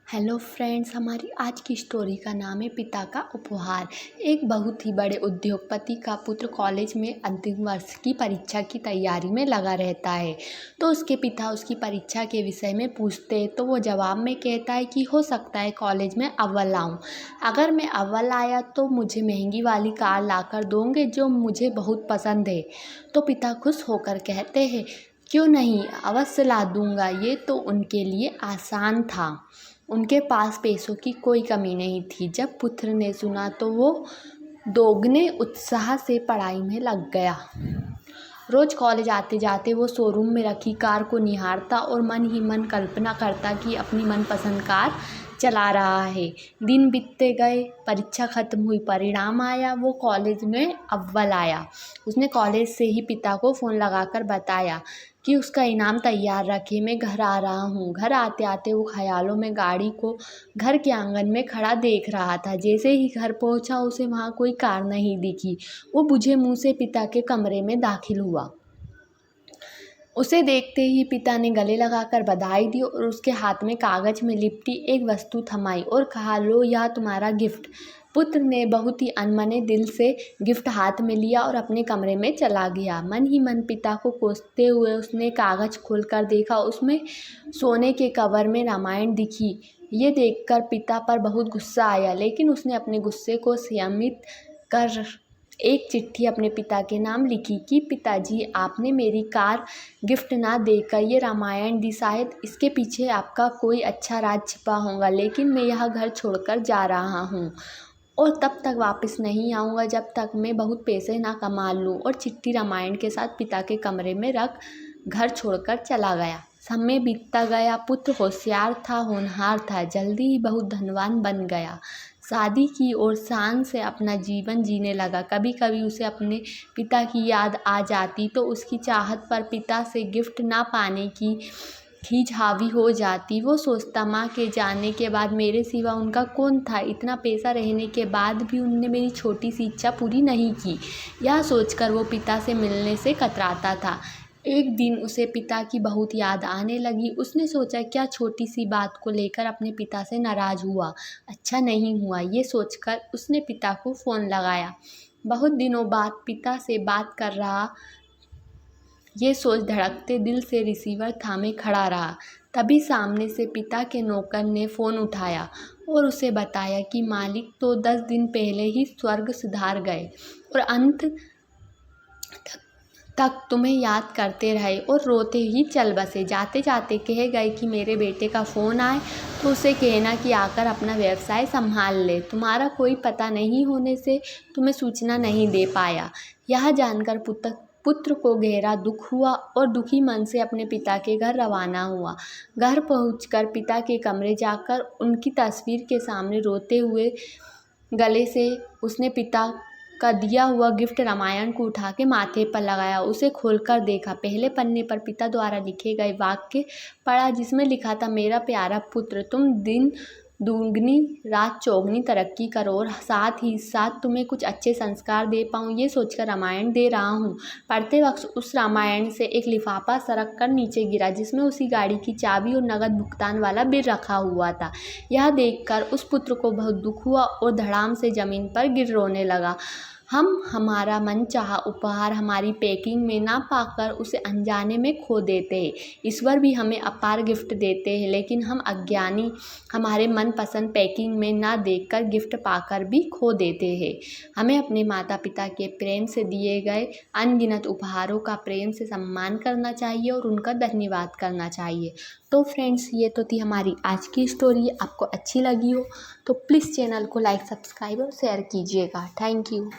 Hello friends, हमारी आज की स्टोरी का नाम है पिता का उपहार। एक बहुत ही बड़े उद्योगपति का पुत्र कॉलेज में अंतिम वर्ष की परीक्षा की तैयारी में लगा रहता है। तो उसके पिता उसकी परीक्षा के विषय में पूछते हैं तो वो जवाब में कहता है कि हो सकता है कॉलेज में अव्वल आऊँ। अगर मैं अव्वल आया तो मुझे महंगी वाली कार लाकर दोगे जो मुझे बहुत पसंद है। तो पिता खुश होकर कहते हैं, क्यों नहीं, अवश्य ला दूंगा। ये तो उनके लिए आसान था। उनके पास पैसों की कोई कमी नहीं थी। जब पुत्र ने सुना तो वो दोगुने उत्साह से पढ़ाई में लग गया। रोज कॉलेज आते जाते वो शोरूम में रखी कार को निहारता और मन ही मन कल्पना करता कि अपनी मनपसंद कार चला रहा है। दिन बीतते गए, परीक्षा खत्म हुई, परिणाम आया, वो कॉलेज में अव्वल आया। उसने कॉलेज से ही पिता को फ़ोन लगाकर बताया कि उसका इनाम तैयार रखे, मैं घर आ रहा हूँ। घर आते आते वो ख्यालों में गाड़ी को घर के आंगन में खड़ा देख रहा था। जैसे ही घर पहुँचा उसे वहाँ कोई कार नहीं दिखी। वो बुझे मुँह से पिता के कमरे में दाखिल हुआ। उसे देखते ही पिता ने गले लगाकर बधाई दी और उसके हाथ में कागज में लिपटी एक वस्तु थमाई और कहा, लो यह तुम्हारा गिफ्ट। पुत्र ने बहुत ही अनमने दिल से गिफ्ट हाथ में लिया और अपने कमरे में चला गया। मन ही मन पिता को कोसते हुए उसने कागज खोलकर देखा। उसमें सोने के कवर में रामायण दिखी। ये देखकर पिता पर बहुत गुस्सा आया, लेकिन उसने अपने गुस्से को संयमित कर एक चिट्ठी अपने पिता के नाम लिखी कि पिताजी, आपने मेरी कार गिफ्ट ना देकर ये रामायण दी। शायद इसके पीछे आपका कोई अच्छा राज छिपा होगा, लेकिन मैं यह घर छोड़कर जा रहा हूँ और तब तक वापस नहीं आऊँगा जब तक मैं बहुत पैसे ना कमा लूँ। और चिट्ठी रामायण के साथ पिता के कमरे में रख घर छोड़कर चला गया। समय बीतता गया। पुत्र होशियार था, होनहार था, जल्दी ही बहुत धनवान बन गया। शादी की और शान से अपना जीवन जीने लगा। कभी कभी उसे अपने पिता की याद आ जाती तो उसकी चाहत पर पिता से गिफ्ट ना पाने की खींच हावी हो जाती। वो सोचता, माँ के जाने के बाद मेरे सिवा उनका कौन था। इतना पैसा रहने के बाद भी उनने मेरी छोटी सी इच्छा पूरी नहीं की। यह सोचकर वो पिता से मिलने से कतराता था। एक दिन उसे पिता की बहुत याद आने लगी। उसने सोचा, क्या छोटी सी बात को लेकर अपने पिता से नाराज़ हुआ। अच्छा नहीं हुआ। ये सोचकर उसने पिता को फ़ोन लगाया। बहुत दिनों बाद पिता से बात कर रहा, ये सोच धड़कते दिल से रिसीवर थामे खड़ा रहा। तभी सामने से पिता के नौकर ने फ़ोन उठाया और उसे बताया कि मालिक तो 10 दिन पहले ही स्वर्ग सिधार गए और अंत तक तुम्हें याद करते रहे और रोते ही चल बसे। जाते जाते कह गए कि मेरे बेटे का फ़ोन आए तो उसे कहना कि आकर अपना व्यवसाय संभाल ले। तुम्हारा कोई पता नहीं होने से तुम्हें सूचना नहीं दे पाया। यह जानकर पुत्र को गहरा दुख हुआ और दुखी मन से अपने पिता के घर रवाना हुआ। घर पहुंचकर पिता के कमरे जाकर उनकी तस्वीर के सामने रोते हुए गले से उसने पिता का दिया हुआ गिफ्ट रामायण को उठा के माथे पर लगाया। उसे खोलकर देखा। पहले पन्ने पर पिता द्वारा लिखे गए वाक्य पढ़ा, जिसमें लिखा था, मेरा प्यारा पुत्र, तुम दिन दुगनी रात चौगनी तरक्की करो और साथ ही साथ तुम्हें कुछ अच्छे संस्कार दे पाऊँ, ये सोचकर रामायण दे रहा हूँ। पढ़ते वक्त उस रामायण से एक लिफाफा सरक कर नीचे गिरा, जिसमें उसी गाड़ी की चाबी और नगद भुगतान वाला बिल रखा हुआ था। यह देखकर उस पुत्र को बहुत दुख हुआ और धड़ाम से ज़मीन पर गिर रोने लगा। हम हमारा मनचाहा उपहार हमारी पैकिंग में ना पाकर उसे अनजाने में खो देते हैं। ईश्वर भी हमें अपार गिफ्ट देते हैं, लेकिन हम अज्ञानी हमारे मनपसंद पैकिंग में ना देखकर गिफ्ट पाकर भी खो देते हैं। हमें अपने माता पिता के प्रेम से दिए गए अनगिनत उपहारों का प्रेम से सम्मान करना चाहिए और उनका धन्यवाद करना चाहिए। तो फ्रेंड्स, ये तो थी हमारी आज की स्टोरी। आपको अच्छी लगी हो तो प्लीज़ चैनल को लाइक, सब्सक्राइब और शेयर कीजिएगा। Thank you.